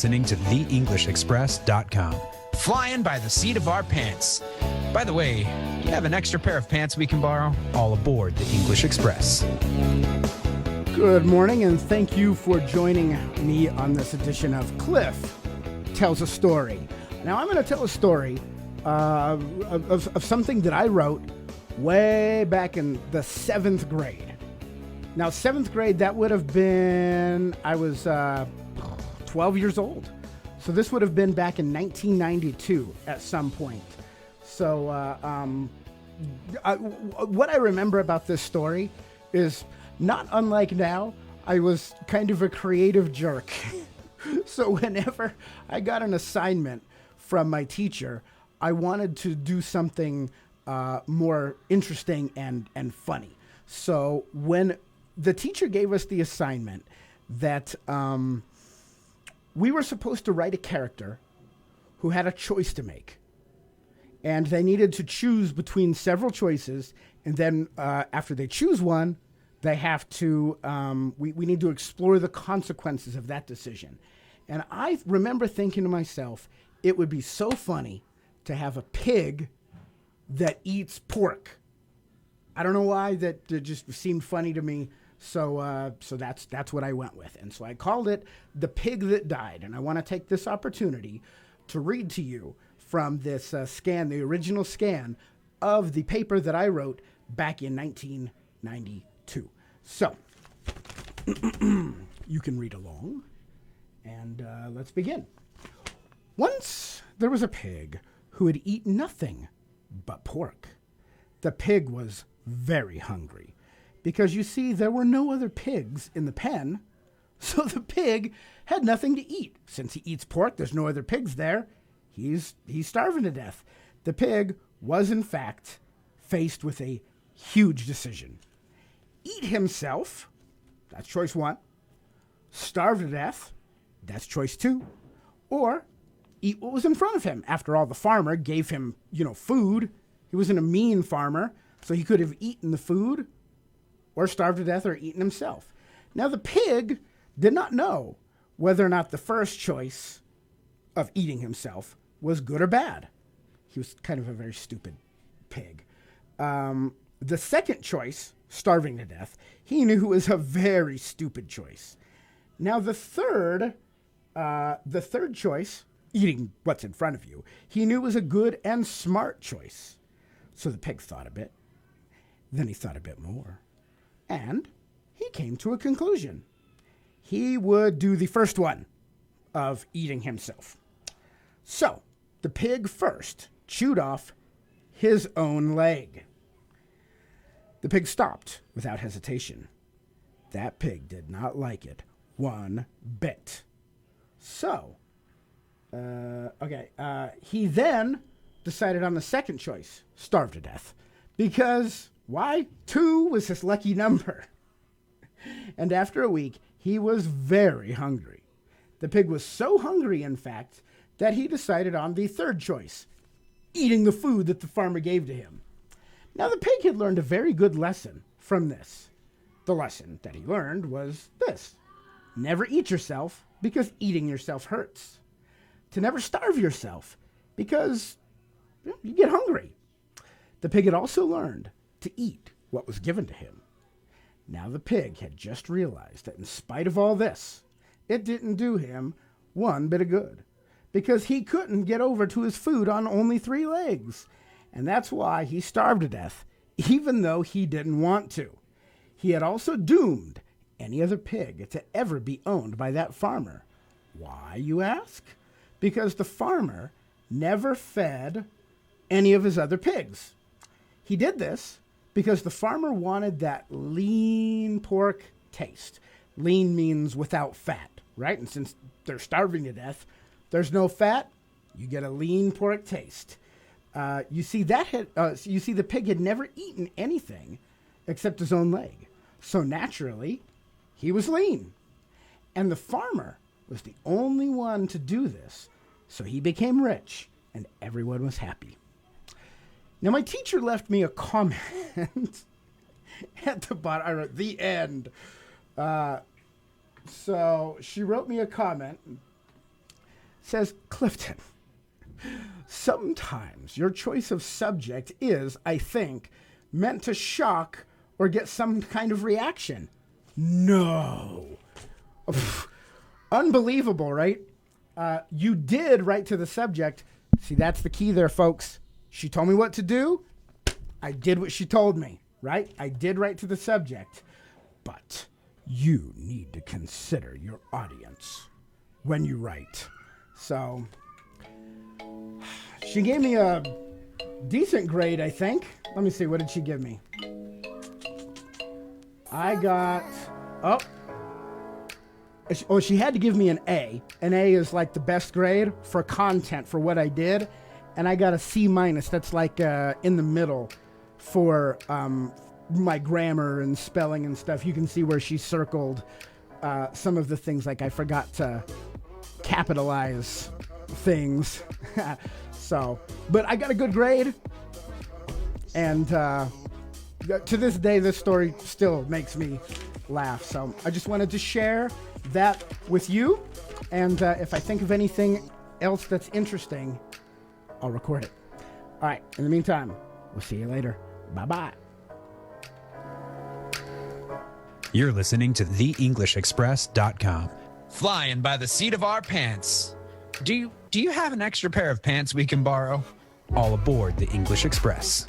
listening to theenglishexpress.com. Flying by the seat of our pants. By the way, you have an extra pair of pants we can borrow? All aboard the English Express. Good morning, and thank you for joining me on this edition of Cliff Tells a Story. Now, I'm going to tell a story of something that I wrote way back in the 7th grade. Now, 7th grade, that would have been, I was 12 years old. So this would have been back in 1992 at some point. So what I remember about this story is not unlike now, I was kind of a creative jerk. So whenever I got an assignment from my teacher, I wanted to do something more interesting and funny. So when the teacher gave us the assignment that we were supposed to write a character who had a choice to make. And they needed to choose between several choices. And then after they choose one, they have to, we need to explore the consequences of that decision. And I remember thinking to myself, it would be so funny to have a pig that eats pork. I don't know why, that just seemed funny to me. So that's what I went with. And so I called it The Pig That Died. And I want to take this opportunity to read to you from this scan, the original scan of the paper that I wrote back in 1992. So you can read along, and let's begin. Once there was a pig who had eaten nothing but pork. The pig was very hungry, because you see, there were no other pigs in the pen, so the pig had nothing to eat. Since he eats pork, there's no other pigs there. He's starving to death. The pig was, in fact, faced with a huge decision. Eat himself, that's choice 1. Starve to death, that's choice 2. Or eat what was in front of him. After all, the farmer gave him, food. He wasn't a mean farmer, so he could have eaten the food or starved to death or eaten himself. Now, the pig did not know whether or not the first choice of eating himself was good or bad. He was kind of a very stupid pig. The second choice, starving to death, he knew was a very stupid choice. Now, the third choice, eating what's in front of you, he knew was a good and smart choice. So the pig thought a bit. Then he thought a bit more. And he came to a conclusion. He would do the first one of eating himself. So the pig first chewed off his own leg. The pig stopped without hesitation. That pig did not like it one bit. So, he then decided on the second choice, starve to death. Because, why? 2 was his lucky number. And after a week, he was very hungry. The pig was so hungry, in fact, that he decided on the third choice, eating the food that the farmer gave to him. Now, the pig had learned a very good lesson from this. The lesson that he learned was this: never eat yourself, because eating yourself hurts. To never starve yourself, because you get hungry. The pig had also learned to eat what was given to him. Now the pig had just realized that in spite of all this, it didn't do him one bit of good, because he couldn't get over to his food on only 3 legs. And that's why he starved to death, even though he didn't want to. He had also doomed any other pig to ever be owned by that farmer. Why, you ask? Because the farmer never fed any of his other pigs. He did this because the farmer wanted that lean pork taste. Lean means without fat, right? And since they're starving to death, there's no fat, you get a lean pork taste. You see, the pig had never eaten anything except his own leg. So naturally, he was lean. And the farmer was the only one to do this. So he became rich, and everyone was happy. Now, my teacher left me a comment at the bottom. I wrote, the end. So she wrote me a comment, says, Clifton, sometimes your choice of subject is, I think, meant to shock or get some kind of reaction. No. Unbelievable, right? You did write to the subject. See, that's the key there, folks. She told me what to do. I did what she told me, right? I did write to the subject. But you need to consider your audience when you write. So she gave me a decent grade, I think. Let me see. What did she give me? I got... she had to give me an A. An A is like the best grade for content, for what I did. And I got a C-. That's like in the middle for my grammar and spelling and stuff. You can see where she circled some of the things, like I forgot to capitalize things. So, but I got a good grade. And to this day, this story still makes me laugh. So I just wanted to share that with you. And if I think of anything else that's interesting, I'll record it. All right. In the meantime, we'll see you later. Bye-bye. You're listening to TheEnglishExpress.com. Flying by the seat of our pants. Do you have an extra pair of pants we can borrow? All aboard the English Express.